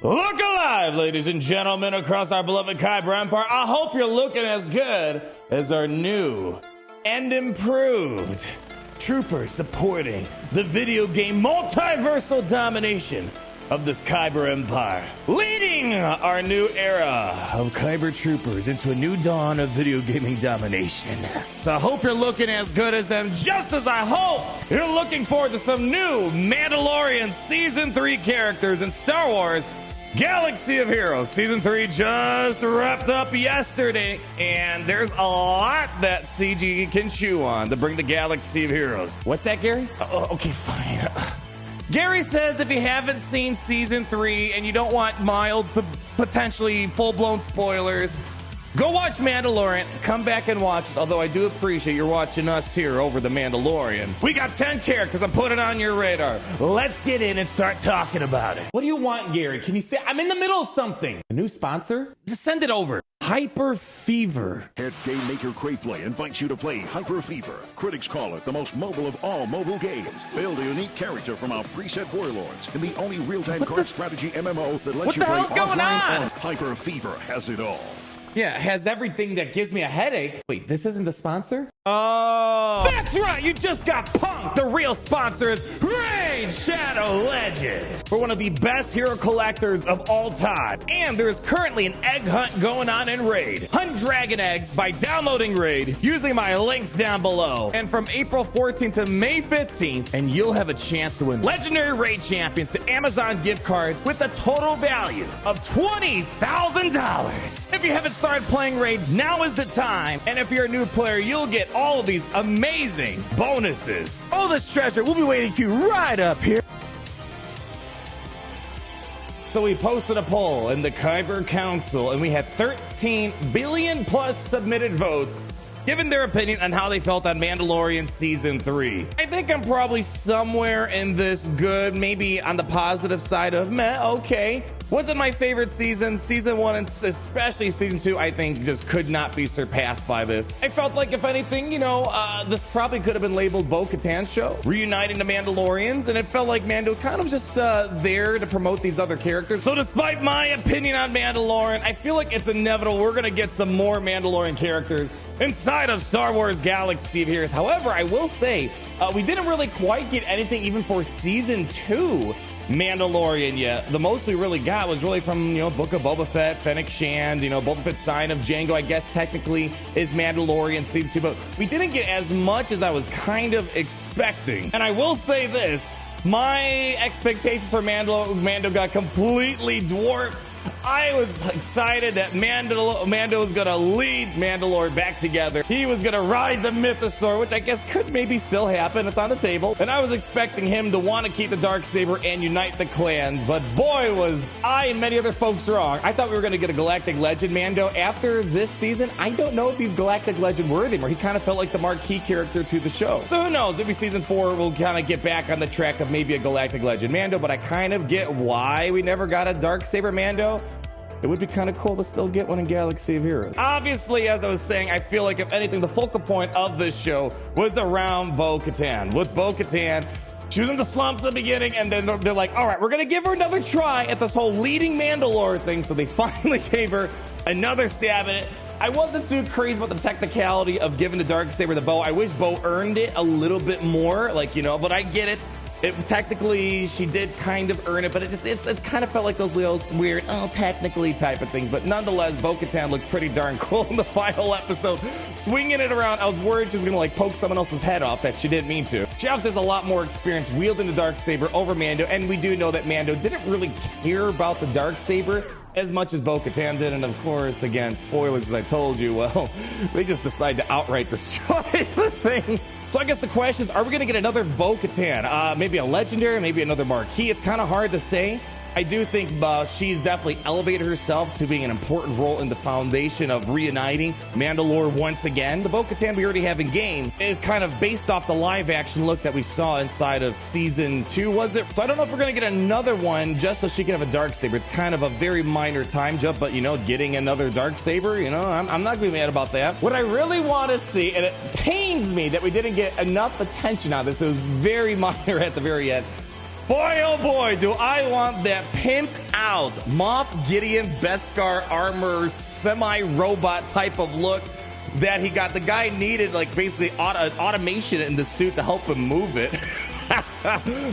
Look alive, ladies and gentlemen, across our beloved Kyber Empire. I hope you're looking as good as our new and improved troopers supporting the video game multiversal domination of this Kyber Empire, leading our new era of Kyber troopers into a new dawn of video gaming domination. So I hope you're looking as good as them, just as I hope you're looking forward to some new Mandalorian Season 3 characters in Star Wars Galaxy of Heroes. Season 3 just wrapped up yesterday, and there's a lot that CG can chew on to bring the Galaxy of Heroes. What's that, Gary? Oh, okay, fine. Gary says if you haven't seen Season 3 and you don't want mild to potentially full-blown spoilers, go watch Mandalorian, come back and watch it, although I do appreciate you're watching us here over the Mandalorian. We got 10 characters, I'm putting it on your radar. Let's get in and start talking about it. What do you want, Gary? Can you say, I'm in the middle of something. A new sponsor? Just send it over. Hyper Fever. Head game maker Craveplay invites you to play Hyper Fever. Critics call it the most mobile of all mobile games. Build a unique character from our preset warlords in the only real-time card strategy MMO that lets you play offline. Hyper Fever has it all. Yeah, it has everything that gives me a headache. Wait, this isn't the sponsor? Oh, that's right, you just got punked. The real sponsor is Raid Shadow Legend. We're one of the best hero collectors of all time. And there is currently an egg hunt going on in Raid. Hunt dragon eggs by downloading Raid using my links down below. And from April 14th to May 15th, and you'll have a chance to win legendary Raid champions to Amazon gift cards with a total value of $20,000. If you haven't started playing Raid, now is the time. And if you're a new player, you'll get all of these amazing bonuses. All this treasure will be waiting for you right up here. So we posted a poll in the Kyber Council, and we had 13 billion plus submitted votes giving their opinion on how they felt on Mandalorian Season 3. I think I'm probably somewhere in this good, maybe on the positive side of meh, okay. Wasn't my favorite season. Season 1 and especially Season 2, I think just could not be surpassed by this. I felt like, if anything, you know, this probably could have been labeled Boca Tan's show, reuniting the Mandalorians, and it felt like Mando kind of just there to promote these other characters. So despite my opinion on Mandalorian, I feel like it's inevitable we're gonna get some more Mandalorian characters inside of Star Wars Galaxy of Heroes. However, I will say, we didn't really quite get anything even for Season 2 Mandalorian yet. The most we really got was really from, you know, Book of Boba Fett, Fennec Shand, you know, Boba Fett's sign of Jango, I guess technically is Mandalorian Season 2, but we didn't get as much as I was kind of expecting. And I will say this, my expectations for Mando got completely dwarfed. I was excited that Mando was gonna lead Mandalore back together. He was gonna ride the Mythosaur, which I guess could maybe still happen. It's on the table. And I was expecting him to want to keep the Darksaber and unite the clans. But boy, was I and many other folks wrong. I thought we were gonna get a Galactic Legend Mando. After this season, I don't know if he's Galactic Legend worthy, or he kind of felt like the marquee character to the show. So who knows? Maybe Season 4 will kind of get back on the track of maybe a Galactic Legend Mando, but I kind of get why we never got a Darksaber Mando. It would be kind of cool to still get one in Galaxy of Heroes. Obviously, as I was saying, I feel like, if anything, the focal point of this show was around Boca Tan. With Boca Tan, she was in the slumps at the beginning, and then they're like, all right, we're going to give her another try at this whole leading Mandalore thing. So they finally gave her another stab at it. I wasn't too crazy about the technicality of giving the Darksaber the bow. I wish Bo earned it a little bit more, like, you know, but I get it. Technically, she did kind of earn it, but it kind of felt like those weird, oh, technically type of things. But nonetheless, Boca Tan looked pretty darn cool in the final episode, swinging it around. I was worried she was gonna like poke someone else's head off that she didn't mean to. She obviously has a lot more experience wielding the Darksaber over Mando, and we do know that Mando didn't really care about the Darksaber as much as Boca Tan did. And of course, again, spoilers, as I told you, well, they just decided to outright destroy the thing. So I guess the question is, are we going to get another Boca Tan? Maybe a legendary, maybe another marquee. It's kind of hard to say. I do think she's definitely elevated herself to being an important role in the foundation of reuniting Mandalore once again. The Boca Tan we already have in game is kind of based off the live action look that we saw inside of Season 2, was it? So I don't know if we're going to get another one just so she can have a Darksaber. It's kind of a very minor time jump, but, you know, getting another Darksaber, you know, I'm not going to be mad about that. What I really want to see, and it pains me that we didn't get enough attention on this, it was very minor at the very end, Boy, oh boy, do I want that pimped out Moff Gideon Beskar armor semi-robot type of look that he got. The guy needed like basically automation in the suit to help him move it.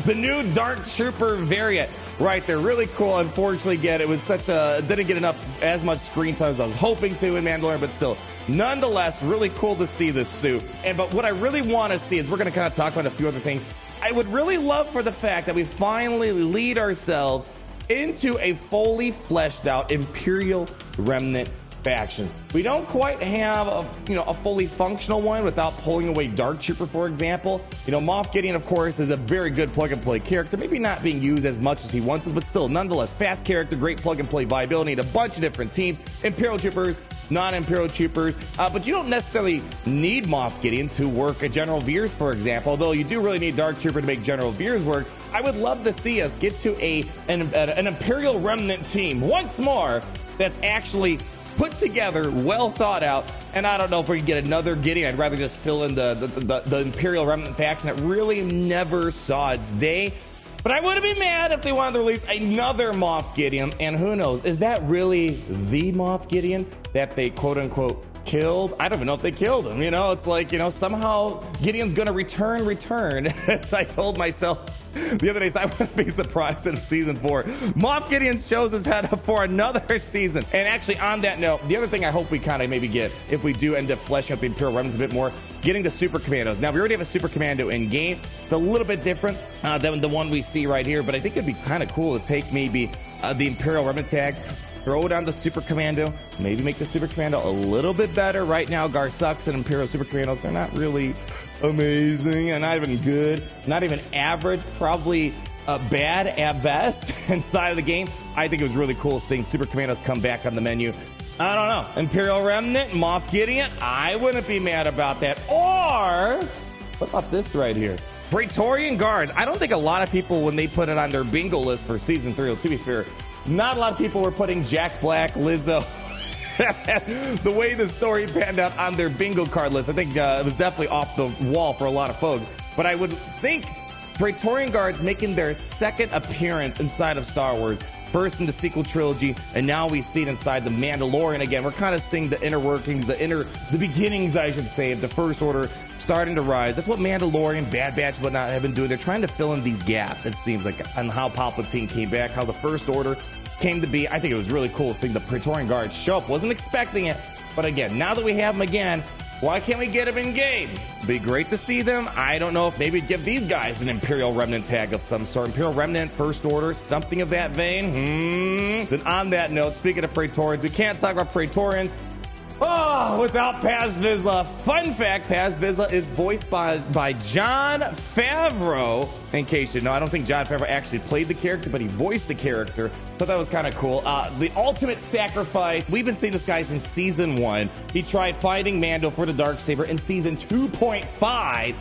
The new Dark Trooper variant right there, really cool. Unfortunately, again, it was didn't get as much screen time as I was hoping to in Mandalorian, but still, nonetheless, really cool to see this suit. But what I really want to see is we're going to kind of talk about a few other things. I would really love for the fact that we finally lead ourselves into a fully fleshed out Imperial Remnant faction. We don't quite have a fully functional one without pulling away Dark Trooper, for example. Moff Gideon, of course, is a very good plug and play character, maybe not being used as much as he wants to, but still, nonetheless, fast character, great plug and play viability in a bunch of different teams, Imperial Troopers, non-Imperial Troopers, but you don't necessarily need Moff Gideon to work a General Veers, for example, although you do really need Dark Trooper to make General Veers work. I would love to see us get to an Imperial Remnant team once more that's actually put together, well thought out, and I don't know if we can get another Gideon. I'd rather just fill in the Imperial Remnant faction that really never saw its day. But I wouldn't be mad if they wanted to release another Moff Gideon, and who knows, is that really the Moff Gideon that they quote-unquote killed? I don't even know if they killed him. It's like, somehow Gideon's gonna return. As I told myself the other day, so I wouldn't be surprised if season 4 Moff Gideon shows his head up for another season. And actually, on that note, the other thing I hope we kind of maybe get, if we do end up fleshing out the Imperial Remnants a bit more, getting the Super Commandos. Now, we already have a Super Commando in game. It's a little bit different than the one we see right here, but I think it'd be kind of cool to take maybe the Imperial Remnant tag, throw it on the Super Commando, maybe make the Super Commando a little bit better. Right now, Gar sucks and Imperial Super Commandos, they're not really amazing and not even good, not even average, probably bad at best inside of the game. I think it was really cool seeing Super Commandos come back on the menu. I don't know. Imperial Remnant, Moff Gideon, I wouldn't be mad about that. Or, what about this right here? Praetorian Guards. I don't think a lot of people, when they put it on their bingo list for season 3, well, to be fair, not a lot of people were putting Jack Black, Lizzo, the way the story panned out on their bingo card list. I think it was definitely off the wall for a lot of folks. But I would think Praetorian Guards making their second appearance inside of Star Wars, first in the sequel trilogy, and now we see it inside the Mandalorian again. We're kind of seeing the inner workings, the beginnings, I should say, of the First Order starting to rise. That's what Mandalorian, Bad Batch, and whatnot have been doing. They're trying to fill in these gaps, it seems like, on how Palpatine came back, how the First Order came to be. I think it was really cool seeing the Praetorian Guards show up. Wasn't expecting it, but again, now that we have them again, why can't we get them in game? Be great to see them. I don't know if maybe give these guys an Imperial Remnant tag of some sort. Imperial Remnant, First Order, something of that vein. Then on that note, speaking of Praetorians, we can't talk about Praetorians without Paz Vizsla. Fun fact, Paz Vizsla is voiced by Jon Favreau. In case you know, I don't think Jon Favreau actually played the character, but he voiced the character. So that was kind of cool. The ultimate sacrifice. We've been seeing this guy since season 1. He tried fighting Mando for the Darksaber in season 2.5.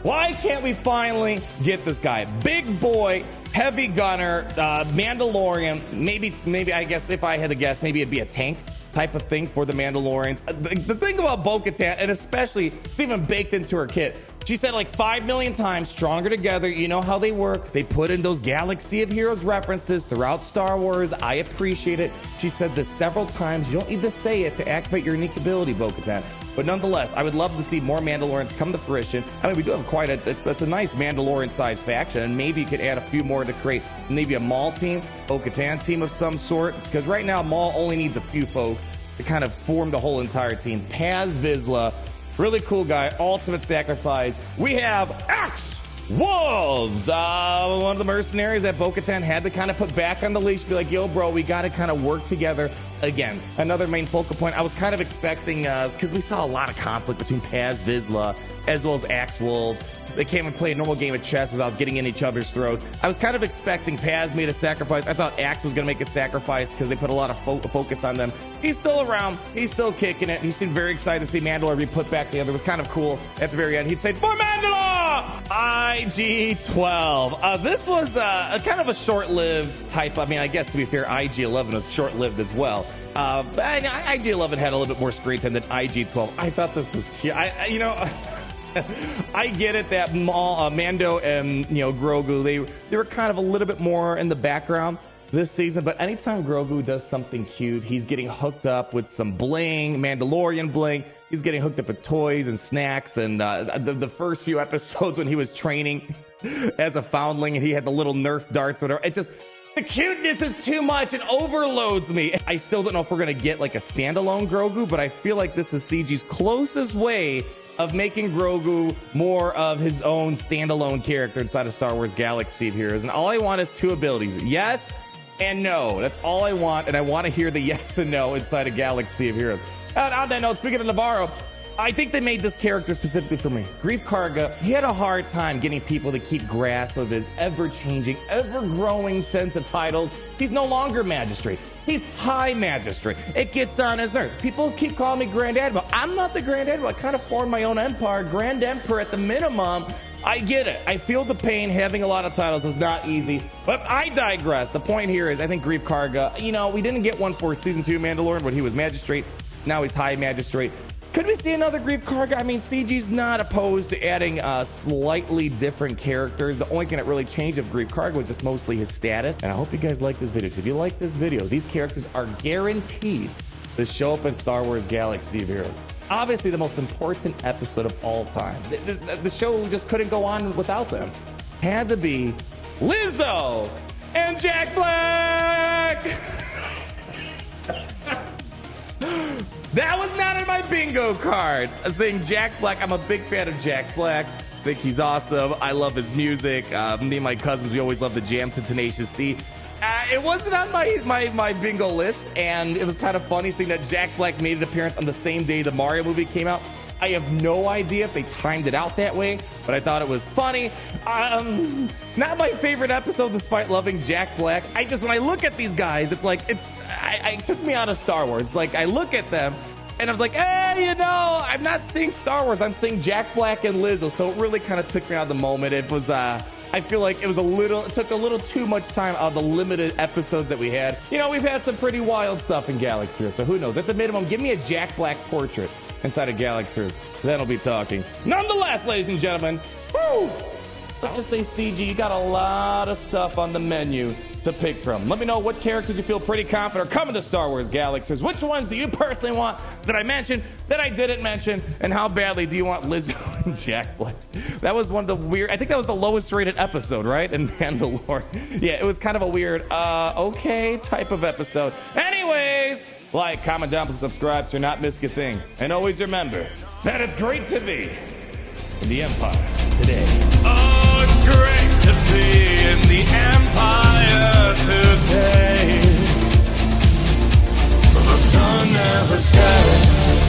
Why can't we finally get this guy? Big boy, heavy gunner, Mandalorian. Maybe I guess if I had to guess, maybe it'd be a tank type of thing for the Mandalorians. The thing about Boca Tan, and especially it's even baked into her kit, she said like 5 million times, stronger together. You know how they work. They put in those Galaxy of Heroes references throughout Star Wars. I appreciate it. She said this several times. You don't need to say it to activate your unique ability, Boca Tan. But nonetheless, I would love to see more Mandalorians come to fruition. I mean, we do have quite it's a nice Mandalorian-sized faction, and maybe you could add a few more to create maybe a Maul team, Boca Tan team of some sort. Because right now, Maul only needs a few folks to kind of form the whole entire team. Paz Vizsla, really cool guy, ultimate sacrifice. We have Wolves, one of the mercenaries that Boca Tan had to kind of put back on the leash, be like, yo, bro, we got to kind of work together. Again, another main focal point. I was kind of expecting, because we saw a lot of conflict between Paz Vizsla as well as Wolves. They came and played a normal game of chess without getting in each other's throats. I was kind of expecting Paz made a sacrifice. I thought Axe was going to make a sacrifice because they put a lot of focus on them. He's still around. He's still kicking it. He seemed very excited to see Mandalore be put back together. It was kind of cool at the very end. He'd say, for Mandalore! IG-12. This was a kind of a short-lived type. I mean, I guess to be fair, IG-11 was short-lived as well. But IG-11 had a little bit more screen time than IG-12. I thought this was cute. I get it that Mando and Grogu, they were kind of a little bit more in the background this season, but anytime Grogu does something cute, he's getting hooked up with some bling, Mandalorian bling. He's getting hooked up with toys and snacks, and the first few episodes when he was training as a foundling and he had the little Nerf darts, whatever, it just, the cuteness is too much. It overloads me. I still don't know if we're going to get like a standalone Grogu, but I feel like this is CG's closest way of making Grogu more of his own standalone character inside of Star Wars Galaxy of Heroes. And all I want is 2 abilities. Yes and no. That's all I want. And I want to hear the yes and no inside of Galaxy of Heroes. And on that note, speaking of Navarro, I think they made this character specifically for me. Grieg Cargo, he had a hard time getting people to keep grasp of his ever-changing, ever-growing sense of titles. He's no longer Magistrate. He's High Magistrate. It gets on his nerves. People keep calling me Grand Admiral. I'm not the Grand Admiral. I kind of formed my own empire. Grand Emperor at the minimum. I get it. I feel the pain. Having a lot of titles is not easy. But I digress. The point here is I think Grieg Cargo, we didn't get one for Season 2 Mandalorian when he was Magistrate. Now he's High Magistrate. Could we see another Grieg Cargo? I mean, CG's not opposed to adding slightly different characters. The only thing that really changed of Grieg Cargo is just mostly his status. And I hope you guys like this video. If you like this video, these characters are guaranteed to show up in Star Wars Galaxy of Heroes. Obviously, the most important episode of all time. The show just couldn't go on without them. Had to be Lizzo and Jack Black. That was not in my bingo card. Saying Jack Black. I'm a big fan of Jack Black. I think he's awesome. I love his music. Me and my cousins, we always love the jam to Tenacious D. It wasn't on my bingo list, and it was kind of funny seeing that Jack Black made an appearance on the same day the Mario movie came out. I have no idea if they timed it out that way, but I thought it was funny. Not my favorite episode, despite loving Jack Black. When I look at these guys, it's like, it took me out of Star Wars. It's like, I look at them, and I was like, hey, I'm not seeing Star Wars. I'm seeing Jack Black and Lizzo, so it really kind of took me out of the moment. It was, I feel like it took a little too much time out of the limited episodes that we had. We've had some pretty wild stuff in Galaxy, so who knows? At the minimum, give me a Jack Black portrait inside of Galaxy. Then I'll be talking. Nonetheless, ladies and gentlemen, woo! Let's just say, CG, you got a lot of stuff on the menu to pick from. Let me know what characters you feel pretty confident are coming to Star Wars Galaxy. Which ones do you personally want that I mentioned, that I didn't mention, and how badly do you want Lizzo and Jack Black? That was one of the weird, I think that was the lowest rated episode, right? In Mandalorian. Yeah, it was kind of a weird, okay type of episode. Anyways, like, comment down, and subscribe so you're not missing a thing. And always remember that it's great to be in the Empire today. Oh, it's great to be in the Empire today. The sun never sets.